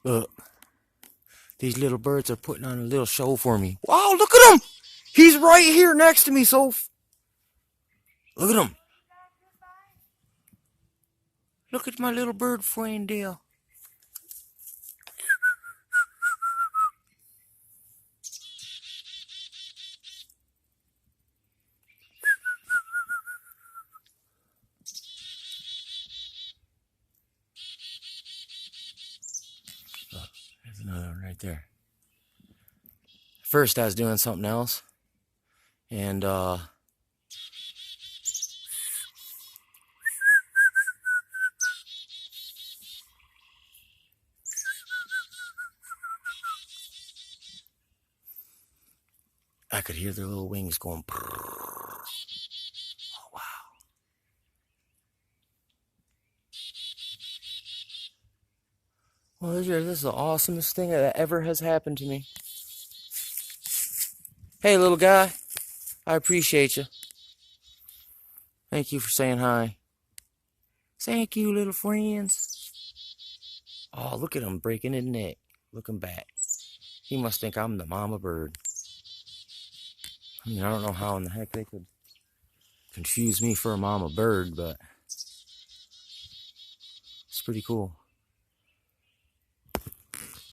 Look, these little birds are putting on a little show for me. Wow, look at him! He's right here next to me, Soph. Look at him. Look at my little bird friend there. Look, there's another one right there. First, I was doing something else, and I could hear their little wings going. Oh, wow. Well, this is the awesomest thing that ever has happened to me. Hey, little guy. I appreciate you. Thank you for saying hi. Thank you, little friends. Oh, look at him breaking his neck. Looking back. He must think I'm the mama bird. I mean, I don't know how in the heck they could confuse me for a mama bird, but it's pretty cool.